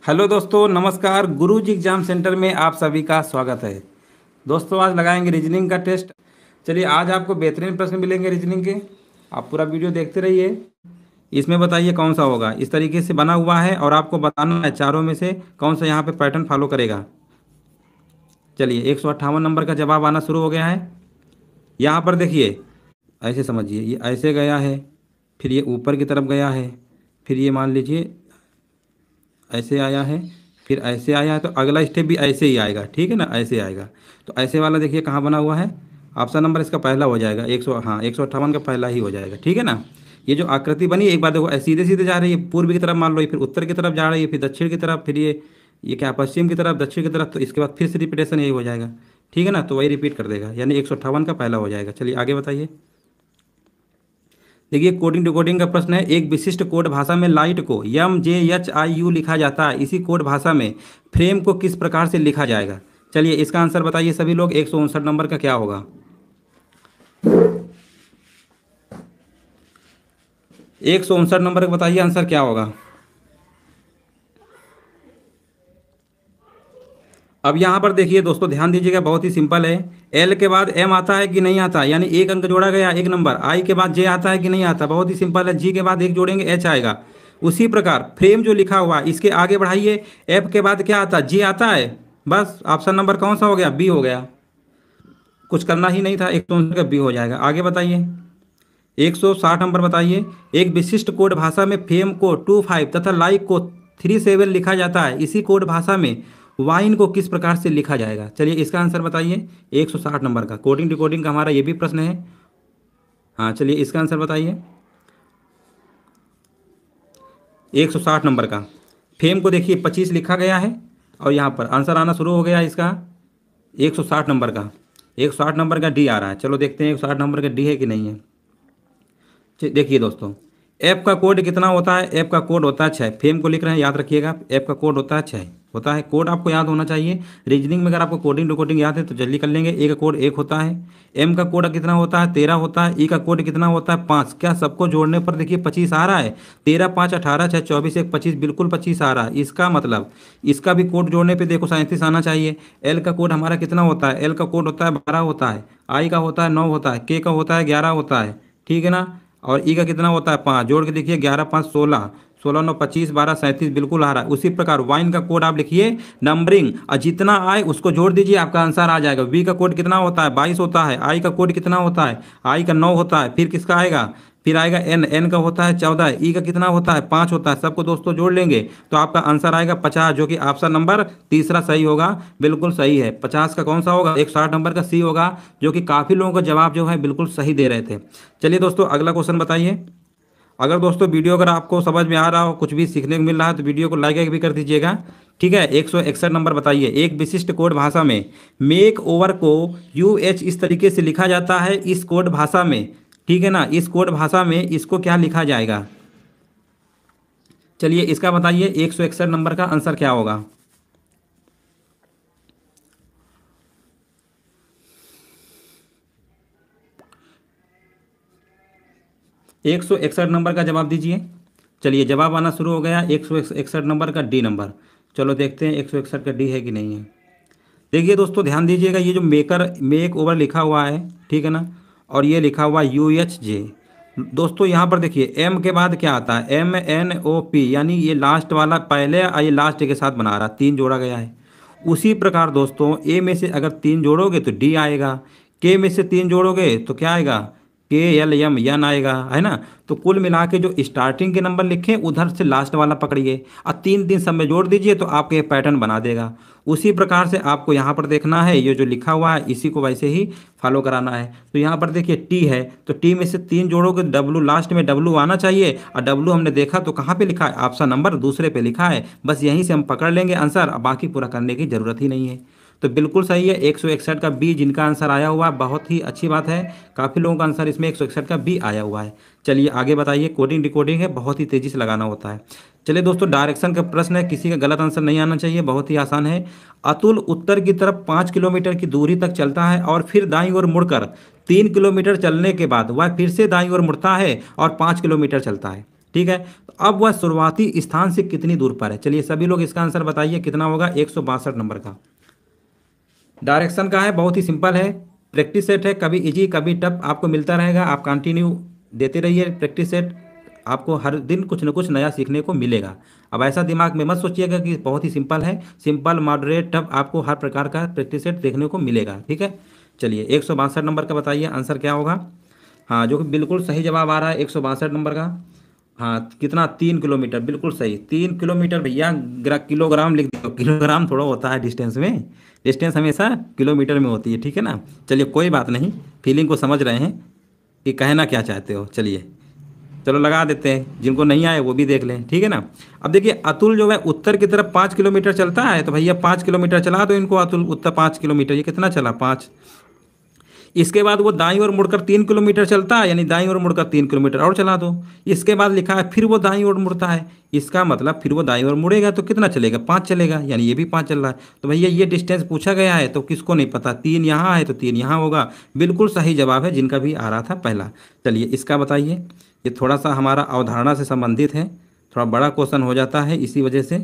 Hello दोस्तों, नमस्कार। गुरुजी exam centre में आप सभी का स्वागत है। दोस्तों, आज लगाएंगे रीजनिंग का टेस्ट। चलिए, आज आपको बेहतरीन प्रश्न मिलेंगे रीजनिंग के। आप पूरा वीडियो देखते रहिए। इसमें बताइए कौन सा होगा। इस तरीके से बना हुआ है और आपको बताना है चारों में से कौन सा यहाँ पे पैटर्न फॉलो करेगा। चलिए, 158 नंबर का जवाब आना शुरू हो गया है। यहाँ पर देखिए, ऐसे समझिए, ये ऐसे गया है, फिर ये ऊपर की तरफ गया है, फिर ये मान लीजिए ऐसे आया है, फिर ऐसे आया है, तो अगला स्टेप भी ऐसे ही आएगा। ठीक है ना, ऐसे आएगा। तो ऐसे वाला देखिए कहाँ बना हुआ है। ऑप्शन नंबर इसका पहला हो जाएगा। 158 का पहला ही हो जाएगा। ठीक है ना। ये जो आकृति बनी, एक बार देखो, सीधे सीधे जा रही है, पूर्व की तरफ मान लो, ये फिर उत्तर की तरफ जा रही है, फिर दक्षिण की तरफ, फिर ये क्या, पश्चिम की तरफ, दक्षिण की तरफ। तो इसके बाद फिर से रिपीटेशन यही हो जाएगा। ठीक है ना, तो वही रिपीट कर देगा, यानी 158 का पहला हो जाएगा। चलिए आगे बताइए। देखिए, कोडिंग डिकोडिंग का प्रश्न है। एक विशिष्ट कोड भाषा में लाइट को MJHIU लिखा जाता है। इसी कोड भाषा में फ्रेम को किस प्रकार से लिखा जाएगा। चलिए, इसका आंसर बताइए सभी लोग। 159 नंबर का क्या होगा। 159 नंबर का बताइए आंसर क्या होगा। अब यहाँ पर देखिए दोस्तों, ध्यान दीजिएगा, बहुत ही सिंपल है। एल के बाद एम आता है कि नहीं आता, यानी एक अंक जोड़ा गया, एक नंबर। आई के बाद जे आता है कि नहीं आता, बहुत ही सिंपल है। जी के बाद एक जोड़ेंगे, एच आएगा। उसी प्रकार फ्रेम जो लिखा हुआ है, इसके आगे बढ़ाइए, एफ के बाद क्या आता है, जी आता है। बस ऑप्शन नंबर कौन सा हो गया, बी हो गया। कुछ करना ही नहीं था, 159 का बी हो जाएगा। आगे बताइए, 160 नंबर बताइए। एक विशिष्ट कोड भाषा में फेम को 25 तथा लाइक को 37 लिखा जाता है। इसी कोड भाषा में वाइन को किस प्रकार से लिखा जाएगा। चलिए, इसका आंसर बताइए। 160 नंबर का कोडिंग डिकोडिंग का हमारा ये भी प्रश्न है। हाँ, चलिए इसका आंसर बताइए। 160 नंबर का फेम को देखिए 25 लिखा गया है, और यहाँ पर आंसर आना शुरू हो गया है इसका 160 नंबर का। 160 नंबर का डी आ रहा है। चलो देखते हैं 160 नंबर का डी है कि नहीं है। देखिए दोस्तों, ऐप का कोड कितना होता है। ऐप का कोड होता है 6। फेम को लिख रहे हैं, याद रखिएगा। ऐप का कोड होता है 6, होता है। कोड आपको याद होना चाहिए। रीजनिंग में अगर आपको कोडिंग डिकोडिंग याद है तो जल्दी कर लेंगे। ए का कोड 1 होता है। एम का कोड कितना होता है, 13 होता है। ई का कोड कितना होता है, 5। क्या सबको जोड़ने पर देखिए 25 आ रहा है। 13 5 18 6 24 1 25, बिल्कुल 25 आ रहा है। इसका मतलब इसका भी कोड जोड़ने पर देखो 37 आना चाहिए। एल का कोड हमारा कितना होता है, एल का कोड होता है 12 होता है। आई का होता है 9 होता है। के का होता है 11 होता है। ठीक है ना। और ई का कितना होता है 5। जोड़ के देखिए, 11 5 16, 16 9 25, 12 37, बिल्कुल आ रहा है। उसी प्रकार वाइन का कोड आप लिखिए नंबरिंग, और जितना आए उसको जोड़ दीजिए, आपका आंसर आ जाएगा। वी का कोड कितना होता है, 22 होता है। आई का कोड कितना होता है, आई का 9 होता है। फिर किसका आएगा, फिर आएगा एन, एन का होता है 14। ई का कितना होता है, 5 होता है। सबको दोस्तों जोड़ लेंगे तो आपका आंसर आएगा 50, जो कि ऑप्शन नंबर तीसरा सही होगा। बिल्कुल सही है। 50 का कौन सा होगा, 160 नंबर का सी होगा, जो कि काफ़ी लोगों का जवाब जो है बिल्कुल सही दे रहे थे। चलिए दोस्तों, अगला क्वेश्चन बताइए। अगर दोस्तों वीडियो अगर आपको समझ में आ रहा हो, कुछ भी सीखने को मिल रहा है, तो वीडियो को लाइक भी कर दीजिएगा। ठीक है। 161 नंबर बताइए। एक विशिष्ट कोड भाषा में मेक ओवर को UH इस तरीके से लिखा जाता है। इस कोड भाषा में, ठीक है ना, इस कोड भाषा में इसको क्या लिखा जाएगा। चलिए इसका बताइए। 161 नंबर का आंसर क्या होगा। 161 नंबर का जवाब दीजिए। चलिए, जवाब आना शुरू हो गया। 161 नंबर का डी नंबर। चलो देखते हैं 161 का डी है कि नहीं है। देखिए दोस्तों, ध्यान दीजिएगा, ये जो मेक ओवर लिखा हुआ है, ठीक है ना, और ये लिखा हुआ UHJ। दोस्तों यहाँ पर देखिए, एम के बाद क्या आता है, MNOP, यानी ये लास्ट वाला पहले ये लास्ट के साथ बना रहा, 3 जोड़ा गया है। उसी प्रकार दोस्तों, ए में से अगर 3 जोड़ोगे तो डी आएगा। के में से 3 जोड़ोगे तो क्या आएगा, KLM यन आएगा, है ना। तो कुल मिला के जो स्टार्टिंग के नंबर लिखे उधर से लास्ट वाला पकड़िए, और 3 3 सब में जोड़ दीजिए, तो आपके पैटर्न बना देगा। उसी प्रकार से आपको यहाँ पर देखना है, ये जो लिखा हुआ है इसी को वैसे ही फॉलो कराना है। तो यहाँ पर देखिए टी है, तो टी में से 3 जोड़ोगे, डब्लू लास्ट में डब्लू आना चाहिए। और डब्लू हमने देखा तो कहाँ पे लिखा है, ऑप्शन नंबर दूसरे पे लिखा है। बस यहीं से हम पकड़ लेंगे आंसर, बाकी पूरा करने की जरूरत ही नहीं है। तो बिल्कुल सही है। 161 का बी जिनका आंसर आया हुआ है, बहुत ही अच्छी बात है। काफ़ी लोगों का आंसर इसमें 161 का बी आया हुआ है। चलिए आगे बताइए। कोडिंग डिकोडिंग है, बहुत ही तेज़ी से लगाना होता है। चलिए दोस्तों, डायरेक्शन का प्रश्न है, किसी का गलत आंसर नहीं आना चाहिए, बहुत ही आसान है। अतुल उत्तर की तरफ 5 किलोमीटर की दूरी तक चलता है, और फिर दाईं ओर मुड़कर 3 किलोमीटर चलने के बाद वह फिर से दाईं ओर मुड़ता है और 5 किलोमीटर चलता है। ठीक है। तो अब वह शुरुआती स्थान से कितनी दूर पर है? चलिए सभी लोग इसका आंसर बताइए कितना होगा 162 नंबर का। डायरेक्शन का है, बहुत ही सिंपल है, प्रैक्टिस सेट है, कभी इजी कभी टफ आपको मिलता रहेगा, आप कंटिन्यू देते रहिए प्रैक्टिस सेट, आपको हर दिन कुछ ना कुछ नया सीखने को मिलेगा। अब ऐसा दिमाग में मत सोचिएगा कि बहुत ही सिंपल है, सिंपल मॉडरेट टफ आपको हर प्रकार का प्रैक्टिस सेट देखने को मिलेगा, ठीक है। चलिए 162 नंबर का बताइए आंसर क्या होगा। हाँ, जो कि बिल्कुल सही जवाब आ रहा है 162 नंबर का। हाँ, कितना? 3 किलोमीटर, बिल्कुल सही, 3 किलोमीटर भैया। किलोग्राम लिख दो, किलोग्राम थोड़ा होता है डिस्टेंस में, डिस्टेंस हमेशा किलोमीटर में होती है, ठीक है ना। चलिए कोई बात नहीं, फीलिंग को समझ रहे हैं कि कहना क्या चाहते हो। चलिए चलो लगा देते हैं, जिनको नहीं आए वो भी देख लें, ठीक है ना। अब देखिए अतुल जो है उत्तर की तरफ 5 किलोमीटर चलता है, तो भैया 5 किलोमीटर चला दो इनको, अतुल उत्तर 5 किलोमीटर, ये कितना चला? 5। इसके बाद वो दाईं ओर मुड़कर 3 किलोमीटर चलता है, यानी दाईं ओर मुड़कर 3 किलोमीटर और चला दो। इसके बाद लिखा है फिर वो दाईं ओर मुड़ता है, इसका मतलब फिर वो दाईं ओर मुड़ेगा तो कितना चलेगा? 5 चलेगा, यानी ये भी 5 चल रहा है। तो भैया ये डिस्टेंस पूछा गया है तो किसको नहीं पता, 3 यहाँ है तो 3 यहाँ होगा, बिल्कुल सही जवाब है जिनका भी आ रहा था पहला। चलिए इसका बताइए, ये थोड़ा सा हमारा अवधारणा से संबंधित है, थोड़ा बड़ा क्वेश्चन हो जाता है, इसी वजह से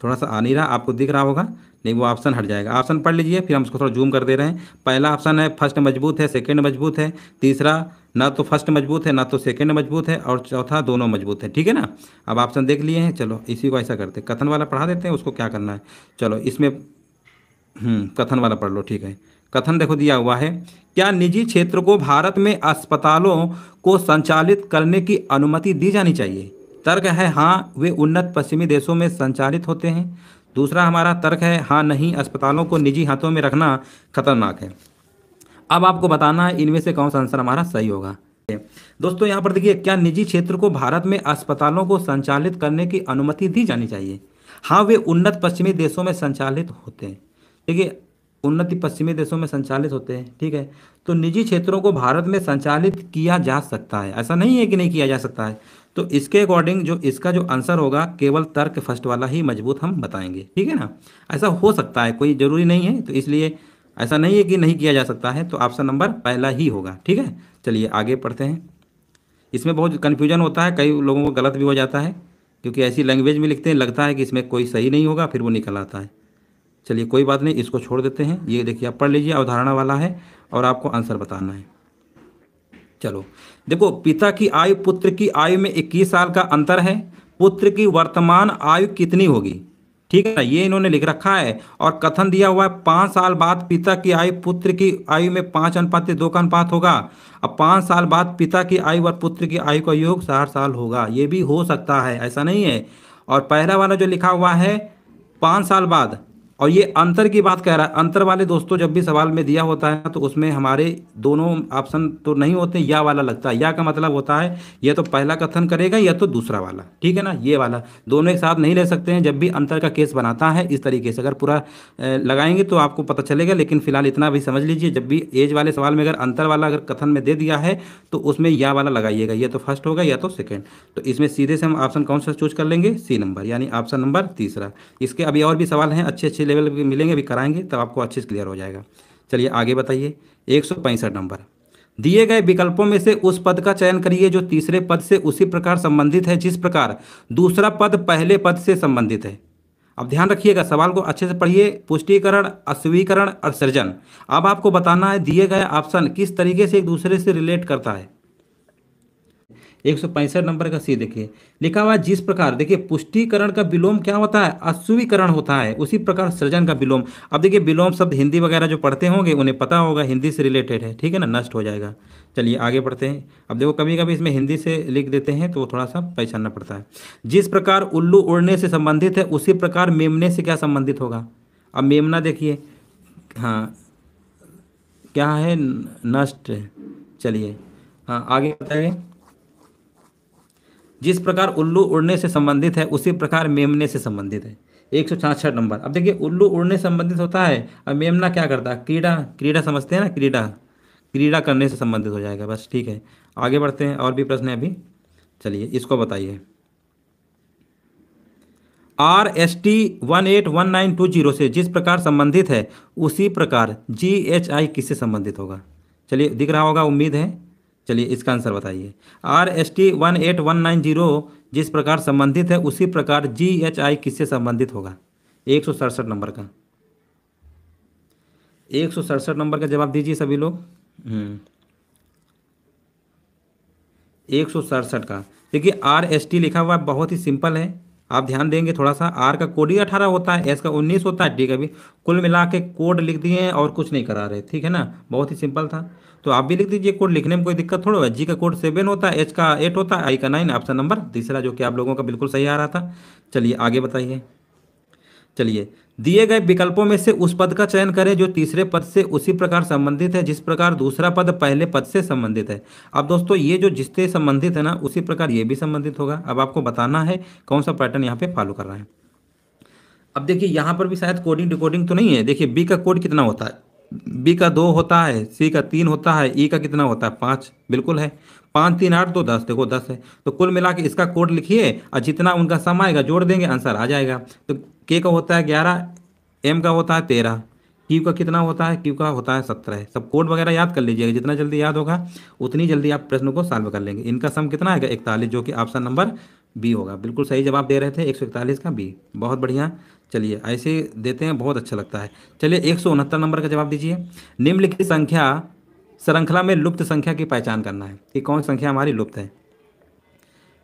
थोड़ा सा आ नहीं रहा, आपको दिख रहा होगा, नहीं वो ऑप्शन हट जाएगा। ऑप्शन पढ़ लीजिए, फिर हम उसको थोड़ा जूम कर दे रहे हैं। पहला ऑप्शन है फर्स्ट मजबूत है, सेकंड मजबूत है, तीसरा ना तो फर्स्ट मजबूत है ना तो सेकंड मजबूत है, और चौथा दोनों मजबूत है, ठीक है ना। अब ऑप्शन देख लिए हैं, चलो इसी को ऐसा करते हैं, कथन वाला पढ़ा देते हैं, उसको क्या करना है। चलो इसमें कथन वाला पढ़ लो, ठीक है। कथन देखो दिया हुआ है, क्या निजी क्षेत्र को भारत में अस्पतालों को संचालित करने की अनुमति दी जानी चाहिए? तर्क है हाँ, वे उन्नत पश्चिमी देशों में संचालित होते हैं। दूसरा हमारा तर्क है हाँ नहीं, अस्पतालों को निजी हाथों में रखना खतरनाक है। अब आपको बताना है इनमें से कौन सा आंसर हमारा सही होगा। दोस्तों यहाँ पर देखिए, क्या निजी क्षेत्र को भारत में अस्पतालों को संचालित करने की अनुमति दी जानी चाहिए? हाँ, वे उन्नत पश्चिमी देशों में संचालित होते हैं। देखिए उन्नति पश्चिमी देशों में संचालित होते हैं, ठीक है। तो निजी क्षेत्रों को भारत में संचालित किया जा सकता है, ऐसा नहीं है कि नहीं किया जा सकता है। तो इसके अकॉर्डिंग जो इसका जो आंसर होगा, केवल तर्क फर्स्ट वाला ही मजबूत हम बताएंगे, ठीक है ना। ऐसा हो सकता है, कोई ज़रूरी नहीं है, तो इसलिए ऐसा नहीं है कि नहीं किया जा सकता है, तो ऑप्शन नंबर पहला ही होगा, ठीक है। चलिए आगे पढ़ते हैं। इसमें बहुत कन्फ्यूजन होता है, कई लोगों को गलत भी हो जाता है, क्योंकि ऐसी लैंग्वेज में लिखते हैं, लगता है कि इसमें कोई सही नहीं होगा, फिर वो निकल आता है। चलिए कोई बात नहीं, इसको छोड़ देते हैं। ये देखिए आप पढ़ लीजिए, अवधारणा वाला है और आपको आंसर बताना है। चलो देखो, पिता की आयु पुत्र की आयु में 21 साल का अंतर है, पुत्र की वर्तमान आयु कितनी होगी? ठीक है ना, ये इन्होंने लिख रखा है। और कथन दिया हुआ है 5 साल बाद पिता की आयु पुत्र की आयु में 5:2 का अनुपात होगा। अब 5 साल बाद पिता की आयु और पुत्र की आयु का योग 60 साल होगा, ये भी हो सकता है, ऐसा नहीं है। और पहला वाला जो लिखा हुआ है 5 साल बाद, और ये अंतर की बात कह रहा है। अंतर वाले दोस्तों जब भी सवाल में दिया होता है तो उसमें हमारे दोनों ऑप्शन तो नहीं होते, या वाला लगता है। या का मतलब होता है या तो पहला कथन करेगा या तो दूसरा वाला, ठीक है ना। ये वाला दोनों एक साथ नहीं ले सकते हैं जब भी अंतर का केस बनाता है। इस तरीके से अगर पूरा लगाएंगे तो आपको पता चलेगा, लेकिन फिलहाल इतना भी समझ लीजिए, जब भी एज वाले सवाल में अगर अंतर वाला अगर कथन में दे दिया है तो उसमें या वाला लगाइएगा, या तो फर्स्ट होगा या तो सेकेंड। तो इसमें सीधे से हम ऑप्शन कौन सा चूज कर लेंगे? सी नंबर, यानी ऑप्शन नंबर तीसरा। इसके अभी और भी सवाल हैं, अच्छे अच्छे लेवल के मिलेंगे, भी कराएंगे तब आपको अच्छे से क्लियर हो जाएगा। चलिए आगे बताइए। 165 नंबर, दिए गए विकल्पों में से उस पद का चयन करिए जो तीसरे पद से उसी प्रकार संबंधित है जिस प्रकार दूसरा पद पहले पद से संबंधित है। अब ध्यान रखिएगा, सवाल को अच्छे से पढ़िए। पुष्टिकरण, अस्वीकरण और सृजन। अब आपको बताना है दिए गए ऑप्शन किस तरीके से एक दूसरे से रिलेट करता है। 165 नंबर का सी देखिए, लिखा हुआ है जिस प्रकार, देखिए पुष्टिकरण का विलोम क्या होता है? अस्वीकरण होता है। उसी प्रकार सृजन का विलोम। अब देखिए विलोम शब्द हिंदी वगैरह जो पढ़ते होंगे उन्हें पता होगा, हिंदी से रिलेटेड है, ठीक है ना, नष्ट हो जाएगा। चलिए आगे बढ़ते हैं। अब देखो कभी कभी इसमें हिंदी से लिख देते हैं तो थोड़ा सा पहचानना पड़ता है। जिस प्रकार उल्लू उड़ने से संबंधित है उसी प्रकार मेमने से क्या संबंधित होगा? अब मेमना देखिए, हाँ क्या है? नष्ट। चलिए हाँ आगे बताइए। जिस प्रकार उल्लू उड़ने से संबंधित है उसी प्रकार मेमने से संबंधित है। 166 नंबर। अब देखिए उल्लू उड़ने से संबंधित होता है, अब मेमना क्या करता है? क्रीड़ा, क्रीड़ा समझते हैं ना, क्रीड़ा, क्रीड़ा करने से संबंधित हो जाएगा, बस ठीक है। आगे बढ़ते हैं, और भी प्रश्न है अभी। चलिए इसको बताइए। RST181920 से जिस प्रकार संबंधित है उसी प्रकार GHI किससे संबंधित होगा? चलिए दिख रहा होगा, उम्मीद है चलिए इसका आंसर बताइए। RST 18190 जिस प्रकार संबंधित है उसी प्रकार GHI किससे संबंधित होगा? 167 नंबर का, 167 नंबर का जवाब दीजिए सभी लोग। 167 का देखिए RST लिखा हुआ है, बहुत ही सिंपल है। आप ध्यान देंगे थोड़ा सा, R का कोड ही 18 होता है, S का 19 होता है, T का भी। कुल मिला के कोड लिख दिए हैं और कुछ नहीं करा रहे, ठीक है ना, बहुत ही सिंपल था। तो आप भी लिख दीजिए कोड, लिखने में कोई दिक्कत थोड़ा है। G का कोड 7 होता है, H का 8 होता है, I का 9। ऑप्शन नंबर तीसरा जो कि आप लोगों का बिल्कुल सही आ रहा था। चलिए आगे बताइए। चलिए, दिए गए विकल्पों में से उस पद का चयन करें जो तीसरे पद से उसी प्रकार संबंधित है जिस प्रकार दूसरा पद पहले पद से संबंधित है। अब दोस्तों ये जो जिससे संबंधित है ना उसी प्रकार ये भी संबंधित होगा। अब आपको बताना है कौन सा पैटर्न यहाँ पे फॉलो कर रहा है। अब देखिए यहाँ पर भी शायद कोडिंग डिकोडिंग तो नहीं है। देखिए बी का कोड कितना होता है? बी का 2 होता है, सी का 3 होता है, ई का कितना होता है? 5। बिल्कुल है, 5 3 8 2 10, देखो 10 है। तो कुल मिला के इसका कोड लिखिए और जितना उनका सम आएगा जोड़ देंगे, आंसर आ जाएगा। तो के का होता है 11, एम का होता है 13, क्यू का कितना होता है? क्यू का होता है 17। सब कोड वगैरह याद कर लीजिएगा, जितना जल्दी याद होगा उतनी जल्दी आप प्रश्न को सॉल्व कर लेंगे। इनका सम कितना आएगा? 41, जो कि ऑप्शन नंबर बी होगा। बिल्कुल सही जवाब दे रहे थे, 141 का बी, बहुत बढ़िया। चलिए ऐसे देते हैं, बहुत अच्छा लगता है। चलिए 169 नंबर का जवाब दीजिए। निम्नलिखित संख्या श्रृंखला में लुप्त संख्या की पहचान करना है कि कौन संख्या हमारी लुप्त है।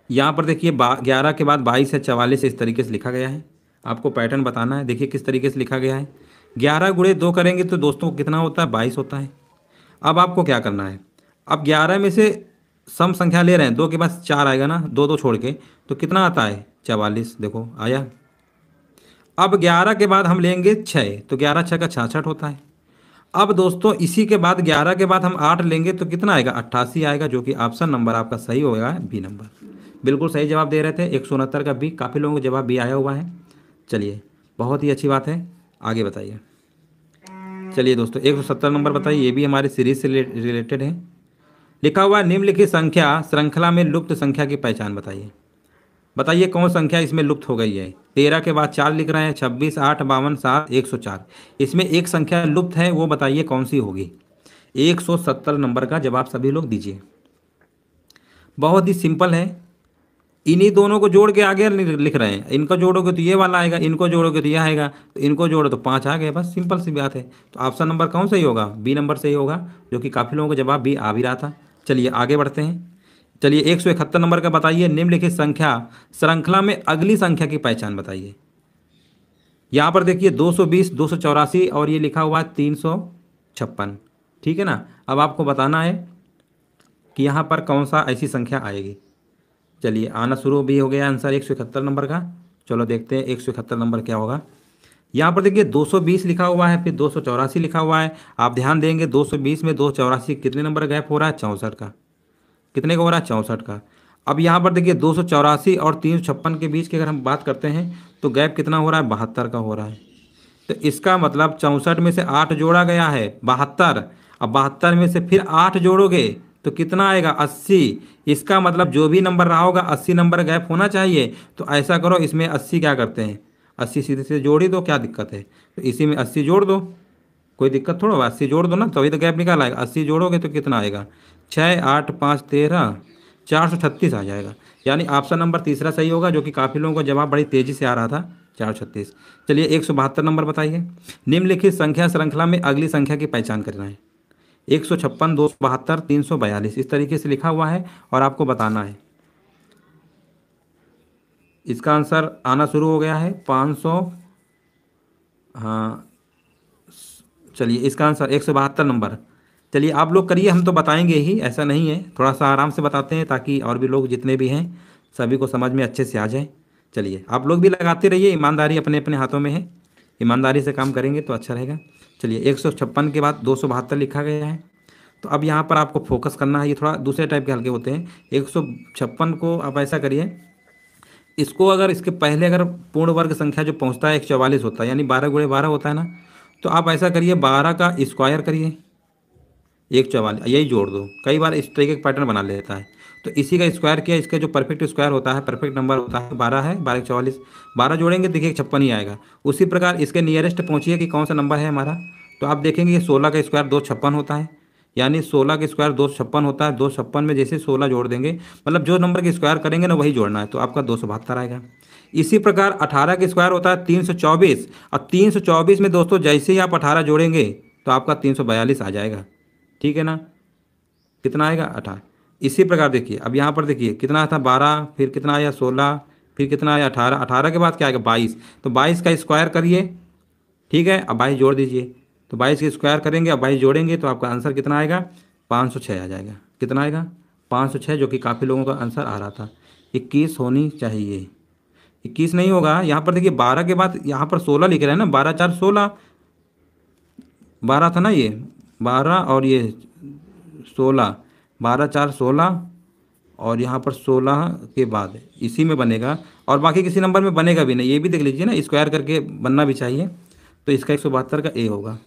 यहाँ पर देखिए 11 के बाद 22 है, 44 इस तरीके से लिखा गया है। आपको पैटर्न बताना है, देखिए किस तरीके से लिखा गया है। 11 गुणे 2 करेंगे तो दोस्तों कितना होता है? 22 होता है। अब आपको क्या करना है, अब 11 में से सम संख्या ले रहे हैं, 2 के पास 4 आएगा ना, 2 2 छोड़ के, तो कितना आता है? 44, देखो आया। अब 11 के बाद हम लेंगे 6, तो 11 6 का 66 होता है। अब दोस्तों इसी के बाद 11 के बाद हम 8 लेंगे तो कितना आएगा? 88 आएगा, जो कि ऑप्शन नंबर आपका सही होगा बी नंबर। बिल्कुल सही जवाब दे रहे थे, 169 का बी। काफ़ी लोगों को जवाब बी आया हुआ है। चलिए बहुत ही अच्छी बात है, आगे बताइए। चलिए दोस्तों 170 नंबर बताइए, ये भी हमारे सीरीज से रिलेटेड है। लिखा हुआ है निम्नलिखित संख्या श्रृंखला में लुप्त संख्या की पहचान बताइए। बताइए कौन संख्या इसमें लुप्त हो गई है। 13 के बाद 4 लिख रहे हैं, 26 8 52 7 104। इसमें एक संख्या लुप्त है, वो बताइए कौन सी होगी। 170 नंबर का जवाब सभी लोग दीजिए। बहुत ही सिंपल है, इन्हीं दोनों को जोड़ के आगे लिख रहे हैं। इनको जोड़ोगे तो ये वाला आएगा, इनको जोड़ोगे तो ये आएगा, तो इनको जोड़ो तो 5 आ गए, बस सिंपल सी बात है। तो ऑप्शन नंबर कौन सही होगा? बी नंबर सही होगा, जो कि काफ़ी लोगों का जवाब बी आ भी रहा था। चलिए आगे बढ़ते हैं। चलिए 171 नंबर का बताइए, निम्नलिखित संख्या श्रृंखला में अगली संख्या की पहचान बताइए। यहाँ पर देखिए 220 284 और ये लिखा हुआ है 356, ठीक है ना। अब आपको बताना है कि यहाँ पर कौन सा ऐसी संख्या आएगी। चलिए आना शुरू भी हो गया आंसर 171 नंबर का। चलो देखते हैं 171 नंबर क्या होगा। यहाँ पर देखिए 220 लिखा हुआ है, फिर 284 लिखा हुआ है। आप ध्यान देंगे 220 में 284 कितने नंबर गैप हो रहा है? 64 का। कितने का हो रहा है? 64 का। अब यहाँ पर देखिए 284 और 356 के बीच की अगर हम बात करते हैं तो गैप कितना हो रहा है? 72 का हो रहा है। तो इसका मतलब 64 में से 8 जोड़ा गया है, 72। अब 72 में से फिर 8 जोड़ोगे तो कितना आएगा? 80। इसका मतलब जो भी नंबर रहा होगा 80 नंबर गैप होना चाहिए। तो ऐसा करो, इसमें 80 क्या करते हैं? 80 सीधे से जोड़ ही दो, क्या दिक्कत है? तो इसी में 80 जोड़ दो, कोई दिक्कत थोड़ा। 80 जोड़ दो ना, तभी तो गैप निकाल आएगा। 80 जोड़ोगे तो कितना आएगा? 6 8 5 13, 436 आ जाएगा। यानी ऑप्शन नंबर तीसरा सही होगा, जो कि काफ़ी लोगों का जवाब बड़ी तेज़ी से आ रहा था, 436। चलिए 172 नंबर बताइए। निम्नलिखित संख्या श्रृंखला में अगली संख्या की पहचान करना है। 156 272 342 इस तरीके से लिखा हुआ है और आपको बताना है। इसका आंसर आना शुरू हो गया है 500। हाँ चलिए इसका आंसर 172 नंबर। चलिए आप लोग करिए, हम तो बताएंगे ही, ऐसा नहीं है, थोड़ा सा आराम से बताते हैं ताकि और भी लोग जितने भी हैं सभी को समझ में अच्छे से आ जाए। चलिए आप लोग भी लगाते रहिए, ईमानदारी अपने अपने हाथों में है, ईमानदारी से काम करेंगे तो अच्छा रहेगा। चलिए 156 के बाद 272 लिखा गया है। तो अब यहाँ पर आपको फोकस करना है, ये थोड़ा दूसरे टाइप के हल्के होते हैं। 156 को आप ऐसा करिए, इसको अगर इसके पहले अगर पूर्ण वर्ग संख्या जो पहुँचता है 144 होता है, यानी 12 गुणे 12 होता है ना। तो आप ऐसा करिए 12 का स्क्वायर करिए 144, यही जोड़ दो। कई बार इस तरीके का पैटर्न बना लेता है, तो इसी का स्क्वायर किया, इसका जो परफेक्ट स्क्वायर होता है, परफेक्ट नंबर होता है 12 है, 12 44, 12 जोड़ेंगे देखिए 56 ही आएगा। उसी प्रकार इसके नियरेस्ट पहुँचिए कि कौन सा नंबर है हमारा। तो आप देखेंगे ये 16 का स्क्वायर 256 होता है, यानी 16 के स्क्वायर 256 होता है, 256 में जैसे 16 जोड़ देंगे, मतलब जो नंबर के स्क्वायर करेंगे ना वही जोड़ना है, तो आपका 272 आएगा। इसी प्रकार 18 के स्क्वायर होता है 324, और 324 में दोस्तों जैसे ही आप 18 जोड़ेंगे तो आपका 342 आ जाएगा, ठीक है ना। कितना आएगा 18। इसी प्रकार देखिए, अब यहाँ पर देखिए कितना था 12, फिर कितना आया 16, फिर कितना आया 18, 18 के बाद क्या आएगा 22, तो 22 का स्क्वायर करिए, ठीक है, अब 22 जोड़ दीजिए, तो 22 के स्क्वायर करेंगे, अब 22 जोड़ेंगे तो आपका आंसर कितना आएगा 506 आ जाएगा। कितना आएगा 506, जो कि काफ़ी लोगों का आंसर आ रहा था। 21 होनी चाहिए, 21 नहीं होगा। यहाँ पर देखिए 12 के बाद यहाँ पर 16 लिख रहे हैं ना, 12 4 16, 12 था ना ये, 12 और ये 16, 12 4 16, और यहाँ पर 16 के बाद इसी में बनेगा, और बाकी किसी नंबर में बनेगा भी नहीं, ये भी देख लीजिए ना, स्क्वायर करके बनना भी चाहिए। तो इसका 172 का ए होगा,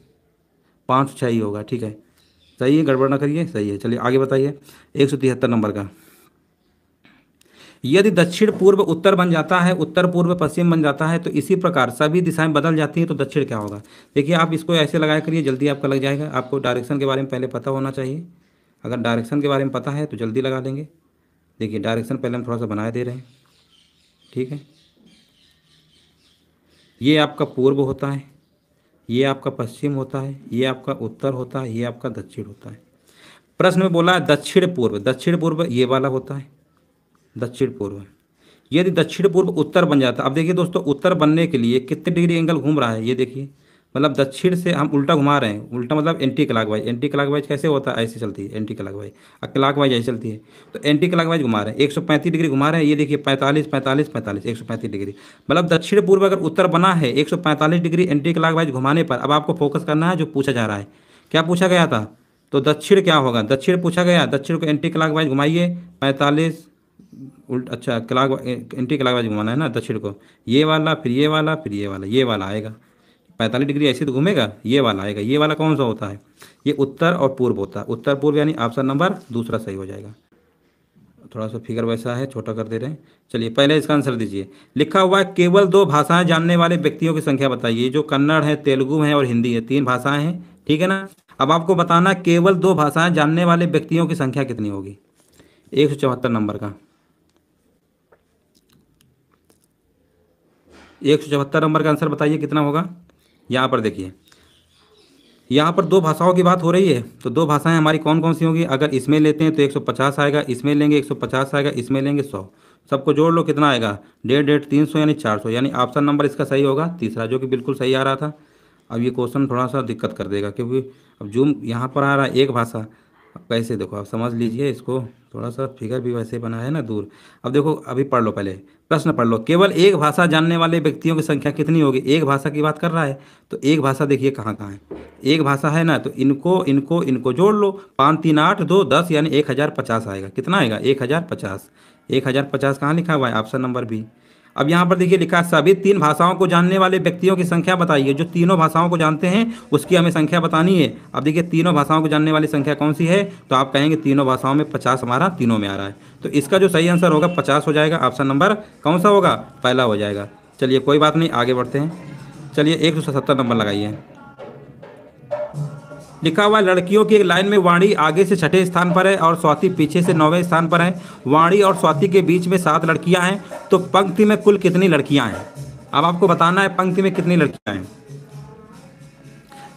506 ही होगा, ठीक है, सही है, गड़बड़ ना करिए, सही है। चलिए आगे बताइए 173 नंबर का। यदि दक्षिण पूर्व उत्तर बन जाता है, उत्तर पूर्व पश्चिम बन जाता है, तो इसी प्रकार सभी दिशाएं बदल जाती हैं, तो दक्षिण क्या होगा। देखिए आप इसको ऐसे लगाया करिए, जल्दी आपका लग जाएगा। आपको डायरेक्शन के बारे में पहले पता होना चाहिए, अगर डायरेक्शन के बारे में पता है तो जल्दी लगा देंगे। देखिए डायरेक्शन पहले हम थोड़ा सा बनाए दे रहे हैं, ठीक है। ये आपका पूर्व होता है, ये आपका पश्चिम होता है, ये आपका उत्तर होता है, ये आपका दक्षिण होता है। प्रश्न में बोला है दक्षिण पूर्व, दक्षिण पूर्व ये वाला होता है दक्षिण पूर्व। यदि दक्षिण पूर्व उत्तर बन जाता है, अब देखिए दोस्तों उत्तर बनने के लिए कितने डिग्री एंगल घूम रहा है, ये देखिए, मतलब दक्षिण से हम उल्टा घुमा रहे हैं, उल्टा मतलब एंटी क्लॉकवाइज। एंटी क्लॉकवाइज कैसे होता है, ऐसे चलती है एंटी क्लॉकवाइज, और क्लॉकवाइज ऐसे चलती है, तो एंटी क्लॉकवाइज घुमा रहे हैं, 135 डिग्री घुमा रहे हैं। ये देखिए 45 45 45, 135 डिग्री, मतलब दक्षिण पूर्व अगर उत्तर बना है 145 डिग्री एंटी क्लॉकवाइज घुमाने पर। अब आपको फोकस करना है जो पूछा जा रहा है, क्या पूछा गया था, तो दक्षिण क्या होगा, दक्षिण पूछा गया, दक्षिण को एंटी क्लॉकवाइज घुमाइए 45 उल्ट, अच्छा क्लॉक एंटी क्लॉकवाइज घुमाना है ना दक्षिण को, ये वाला फिर ये वाला फिर ये वाला आएगा, 45 डिग्री ऐसे तो घूमेगा, ये वाला आएगा। ये वाला कौन सा होता है, ये उत्तर और पूर्व होता है, उत्तर पूर्व, यानी ऑप्शन नंबर दूसरा सही हो जाएगा। थोड़ा सा फिगर वैसा है, छोटा कर दे रहे हैं। चलिए पहले इसका आंसर दीजिए। लिखा हुआ है केवल 2 भाषाएं जानने वाले व्यक्तियों की संख्या बताइए, जो कन्नड़ है, तेलुगु है और हिंदी है, 3 भाषाएं हैं, ठीक है ना। अब आपको बताना केवल 2 भाषाएं जानने वाले व्यक्तियों की संख्या कितनी होगी। 174 नंबर का, 174 नंबर का आंसर बताइए कितना होगा। यहाँ पर देखिए, यहाँ पर 2 भाषाओं की बात हो रही है, तो 2 भाषाएं हमारी कौन कौन सी होंगी। अगर इसमें लेते हैं तो 150 आएगा, इसमें लेंगे 150 आएगा, इसमें लेंगे 100, सबको जोड़ लो कितना आएगा 1.5 300 यानी 400, यानी ऑप्शन नंबर इसका सही होगा तीसरा, जो कि बिल्कुल सही आ रहा था। अब ये क्वेश्चन थोड़ा सा दिक्कत कर देगा, क्योंकि अब जूम यहाँ पर आ रहा है एक भाषा, अब कैसे देखो आप समझ लीजिए इसको, थोड़ा सा फिगर भी वैसे बना है ना दूर। अब देखो अभी पढ़ लो, पहले प्रश्न पढ़ लो, केवल एक भाषा जानने वाले व्यक्तियों की संख्या कितनी होगी। एक भाषा की बात कर रहा है, तो एक भाषा देखिए कहाँ कहाँ है, एक भाषा है ना, तो इनको इनको इनको जोड़ लो, 5 3 8 2 10 यानी 1050 आएगा। कितना आएगा 1050, 1050 कहाँ लिखा हुआ है, ऑप्शन नंबर बी। अब यहाँ पर देखिए लिखा है सभी 3 भाषाओं को जानने वाले व्यक्तियों की संख्या बताइए। जो तीनों भाषाओं को जानते हैं उसकी हमें संख्या बतानी है। अब देखिए तीनों भाषाओं को जानने वाली संख्या कौन सी है, तो आप कहेंगे तीनों भाषाओं में 50 हमारा तीनों में आ रहा है, तो इसका जो सही आंसर होगा 50 हो जाएगा। ऑप्शन नंबर कौन सा होगा, पहला हो जाएगा। चलिए कोई बात नहीं, आगे बढ़ते हैं। चलिए 177 नंबर लगाइए। लिखा हुआ लड़कियों की एक लाइन में वाणी आगे से 6ठे स्थान पर है और स्वाति पीछे से 9वें स्थान पर है। वाणी और स्वाति के बीच में 7 लड़कियां हैं, तो पंक्ति में कुल कितनी लड़कियां हैं। अब आपको बताना है पंक्ति में कितनी लड़कियां हैं।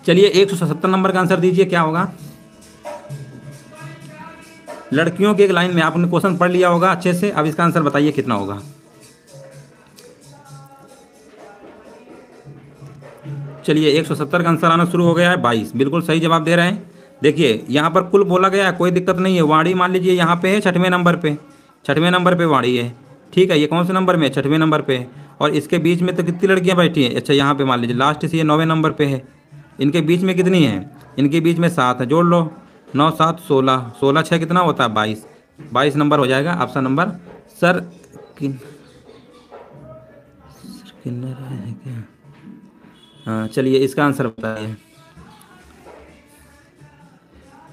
चलिए 177 नंबर का आंसर दीजिए, क्या होगा। लड़कियों की एक लाइन में, आपने क्वेश्चन पढ़ लिया होगा अच्छे से, अब इसका आंसर बताइए कितना होगा। चलिए 170 का आंसर आना शुरू हो गया है, 22 बिल्कुल सही जवाब दे रहे हैं। देखिए यहाँ पर कुल बोला गया है, कोई दिक्कत नहीं है। वाणी मान लीजिए यहाँ पे है 6वें नंबर पे, 6वें नंबर पे वाणी है, ठीक है। ये कौन से नंबर में है, 6वें नंबर पे है। और इसके बीच में तो कितनी लड़कियाँ बैठी हैं, अच्छा यहाँ पे मान लीजिए लास्ट से ये 9वें नंबर पे है। इनके बीच में कितनी है, इनके बीच में 7 है, जोड़ लो 9 7 16, 16 6 कितना होता है 22, 22 नंबर हो जाएगा ऑप्शन नंबर। सर किन्नर है क्या, हाँ चलिए इसका आंसर बताइए।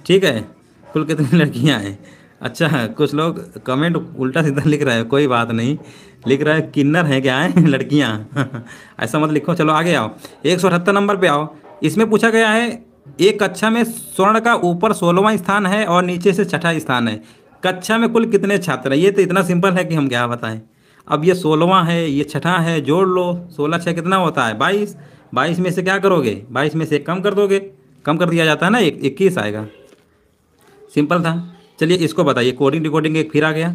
ठीक है, कुल कितनी लड़कियां हैं। अच्छा कुछ लोग कमेंट उल्टा सीधा लिख रहे हैं, कोई बात नहीं, लिख रहा है किन्नर हैं क्या है लड़कियां ऐसा मत लिखो। चलो आगे आओ, 178 नंबर पे आओ। इसमें पूछा गया है एक कक्षा में स्वर्ण का ऊपर 16वां स्थान है और नीचे से छठा स्थान है। कक्षा में कुल कितने छात्र हैं? ये तो इतना सिंपल है कि हम क्या बताएं। अब ये 16वां है, ये छठा है, जोड़ लो। 16 6 कितना होता है? 22। 22 में से क्या करोगे? 22 में से एक कम कर दोगे। कम कर दिया जाता है ना, 21 आएगा। सिंपल था। चलिए इसको बताइए, कोडिंग डिकोडिंग एक फिर आ गया।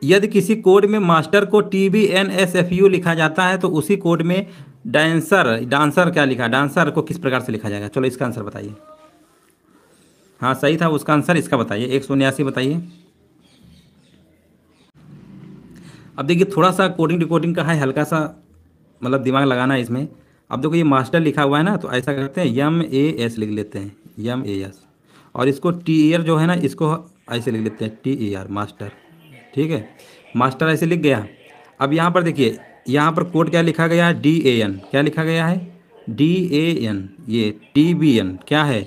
यदि किसी कोड में मास्टर को TBNSFU लिखा जाता है तो उसी कोड में डांसर क्या लिखा? डांसर को किस प्रकार से लिखा जाएगा? चलो इसका आंसर बताइए। हाँ सही था, उसका आंसर इसका बताइए, 179 बताइए। अब देखिए थोड़ा सा कोडिंग डिकोडिंग का है, हल्का सा मतलब दिमाग लगाना है इसमें। अब देखो ये मास्टर लिखा हुआ है ना, तो ऐसा करते हैं MAS लिख लेते हैं, MAS। और इसको TER जो है ना, इसको ऐसे लिख लेते हैं, TER मास्टर। ठीक है, मास्टर ऐसे लिख गया। अब यहाँ पर देखिए, यहाँ पर कोड क्या लिखा गया है? DAN। क्या लिखा गया है? DAN। ये TBN क्या है?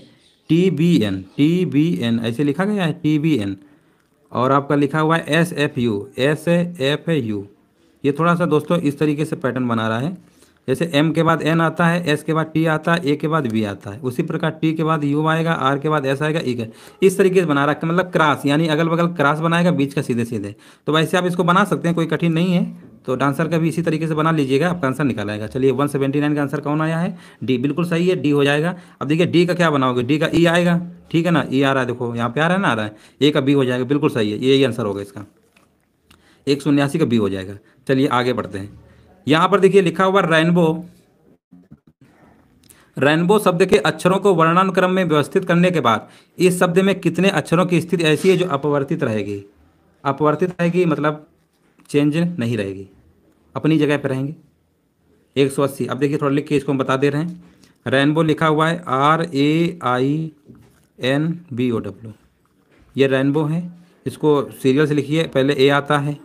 TBN ऐसे लिखा गया है, TBN। और आपका लिखा हुआ है SFU। ये थोड़ा सा दोस्तों इस तरीके से पैटर्न बना रहा है, जैसे M के बाद N आता है, S के बाद T आता है, A के बाद V आता है, उसी प्रकार T के बाद U आएगा, R के बाद S आएगा, E का। इस तरीके से बना रखा है, मतलब क्रॉस, यानी अगल बगल क्रॉस बनाएगा, बीच का सीधे सीधे। तो वैसे आप इसको बना सकते हैं, कोई कठिन नहीं है। तो डांसर का भी इसी तरीके से बना लीजिएगा, आपका आंसर निकल आएगा। चलिए 179 का आंसर कौन आया है? डी, बिल्कुल सही है, डी हो जाएगा। अब देखिए डी का क्या बनाओगे? डी का ई आएगा, ठीक है ना, ई आ रहा है, देखो यहाँ पे आ रहा है ना, आ रहा है। ए का बी हो जाएगा, बिल्कुल सही है, यही आंसर होगा इसका। 179 का बी हो जाएगा। चलिए आगे बढ़ते हैं। यहाँ पर देखिए लिखा हुआ रेनबो। रेनबो शब्द के अक्षरों को वर्णानुक्रम में व्यवस्थित करने के बाद इस शब्द में कितने अक्षरों की स्थिति ऐसी है जो अपवर्तित रहेगी? अपवर्तित रहेगी मतलब चेंज नहीं रहेगी, अपनी जगह पर रहेंगे। 180। अब देखिए थोड़ा लिख के इसको हम बता दे रहे हैं। रेनबो लिखा हुआ है RAINBOW, ये रेनबो है। इसको सीरियल से लिखिए, पहले A आता है,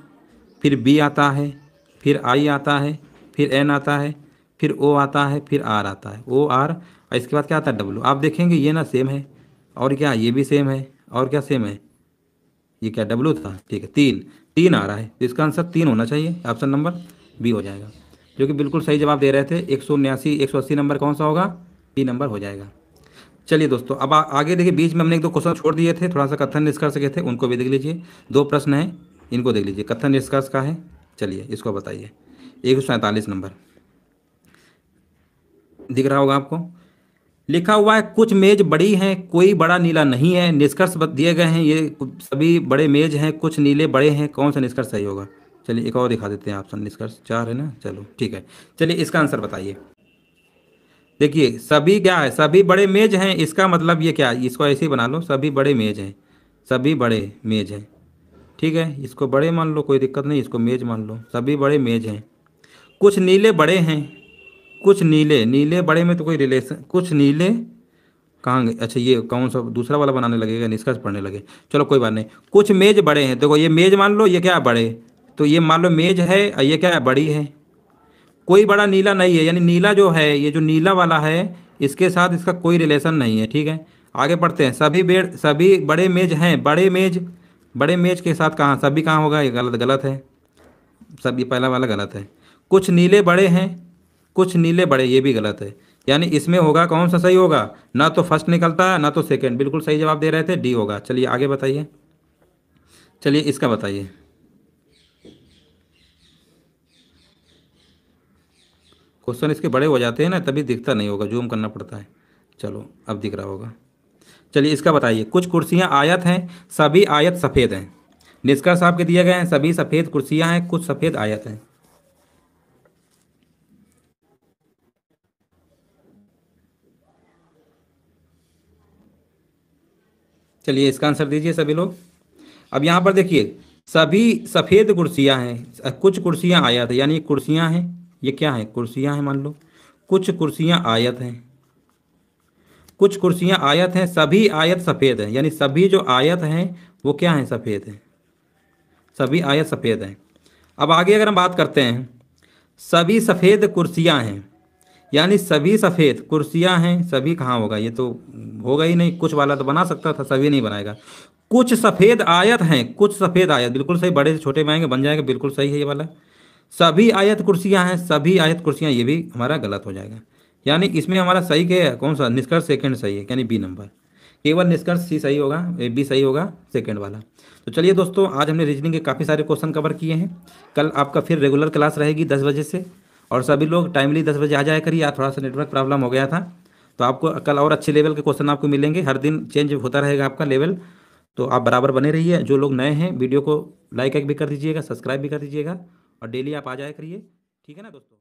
फिर B आता है, फिर I आता है, फिर N आता है, फिर O आता है, फिर R आता है, OR, और इसके बाद क्या आता है? W। आप देखेंगे ये ना सेम है, और क्या ये भी सेम है, और क्या सेम है? ये क्या W था? ठीक है, 3 आ रहा है, तो इसका आंसर 3 होना चाहिए, ऑप्शन नंबर बी हो जाएगा, जो कि बिल्कुल सही जवाब दे रहे थे। 180 नंबर कौन सा होगा? बी नंबर हो जाएगा। चलिए दोस्तों अब आगे देखिए, बीच में हमने 1 2 क्वेश्चन छोड़ दिए थे, थोड़ा सा कथन निष्कर्ष के थे, उनको भी देख लीजिए। 2 प्रश्न हैं, इनको देख लीजिए, कथन निष्कर्ष का है। चलिए इसको बताइए। 147 नंबर दिख रहा होगा आपको। लिखा हुआ है कुछ मेज बड़ी हैं, कोई बड़ा नीला नहीं है। निष्कर्ष दिए गए हैं, ये सभी बड़े मेज हैं, कुछ नीले बड़े हैं, कौन सा निष्कर्ष सही होगा? चलिए एक और दिखा देते हैं ऑप्शन, निष्कर्ष 4 है ना, चलो ठीक है। चलिए इसका आंसर बताइए। देखिए सभी क्या है? सभी बड़े मेज हैं, इसका मतलब ये क्या है? इसको ऐसे ही बना लो, सभी बड़े मेज हैं, सभी बड़े मेज हैं, ठीक है। इसको बड़े मान लो, कोई दिक्कत नहीं, इसको मेज मान लो, सभी बड़े मेज हैं। कुछ नीले बड़े हैं, कुछ नीले बड़े में तो कोई रिलेशन, कुछ नीले कहाँ गए? अच्छा ये कौन सा दूसरा वाला बनाने लगेगा, निष्कर्ष पढ़ने लगे। चलो कोई बात नहीं। कुछ मेज बड़े हैं, देखो ये मेज मान लो, ये क्या है? बड़े, तो ये मान लो मेज है और ये क्या है? बड़ी है। कोई बड़ा नीला नहीं है, यानी नीला जो है, ये जो नीला वाला है, इसके साथ इसका कोई रिलेशन नहीं है, ठीक है। आगे बढ़ते हैं। सभी बड़े मेज हैं, बड़े मेज के साथ कहाँ? सभी कहाँ होगा? ये गलत है, सब ये पहला वाला गलत है। कुछ नीले बड़े हैं, कुछ नीले बड़े, ये भी गलत है। यानी इसमें होगा कौन सा सही होगा? ना तो फर्स्ट निकलता है ना तो सेकंड, बिल्कुल सही जवाब दे रहे थे, डी होगा। चलिए आगे बताइए। चलिए इसका बताइए। क्वेश्चन इसके बड़े हो जाते हैं ना, तभी दिखता नहीं होगा, जूम करना पड़ता है। चलो अब दिख रहा होगा। चलिए इसका बताइए। कुछ कुर्सियां आयत हैं, सभी आयत सफ़ेद हैं। निष्कर्ष आपके दिए गए हैं, सभी सफ़ेद कुर्सियां हैं, कुछ सफ़ेद आयत हैं। चलिए इसका आंसर दीजिए सभी लोग। अब यहाँ पर देखिए, सभी सफ़ेद कुर्सियां हैं, कुछ कुर्सियां आयत है, यानी कुर्सियां हैं, ये क्या है? कुर्सियां हैं मान लो। कुछ कुर्सियां आयत हैं, कुछ कुर्सियां आयत हैं, सभी आयत सफ़ेद हैं, यानी सभी जो आयत हैं वो क्या हैं? सफ़ेद हैं, सभी आयत सफ़ेद हैं। अब आगे अगर हम बात करते हैं, सभी सफ़ेद कुर्सियां हैं, यानी सभी सफ़ेद कुर्सियां हैं, सभी कहाँ होगा? ये तो होगा ही नहीं, कुछ वाला तो बना सकता था, सभी नहीं बनाएगा। कुछ सफ़ेद आयत हैं, कुछ सफ़ेद आयत, बिल्कुल सही, बड़े से छोटे में आएंगे बन जाएगा, बिल्कुल सही है ये वाला। सभी आयत कुर्सियां हैं, सभी आयत कुर्सियां, ये भी हमारा गलत हो जाएगा। यानी इसमें हमारा सही क्या है, कौन सा निष्कर्ष सेकंड सही है, यानी बी नंबर। केवल निष्कर्ष सी सही होगा, बी सही होगा सेकंड वाला। तो चलिए दोस्तों, आज हमने रीजनिंग के काफ़ी सारे क्वेश्चन कवर किए हैं। कल आपका फिर रेगुलर क्लास रहेगी 10 बजे से, और सभी लोग टाइमली 10 बजे आ जाया करिए। आज थोड़ा सा नेटवर्क प्रॉब्लम हो गया था, तो आपको कल और अच्छे लेवल के क्वेश्चन आपको मिलेंगे। हर दिन चेंज होता रहेगा आपका लेवल, तो आप बराबर बने रहिए। जो लोग नए हैं, वीडियो को लाइक भी कर दीजिएगा, सब्सक्राइब भी कर दीजिएगा, और डेली आप आ जाया करिए। ठीक है ना दोस्तों।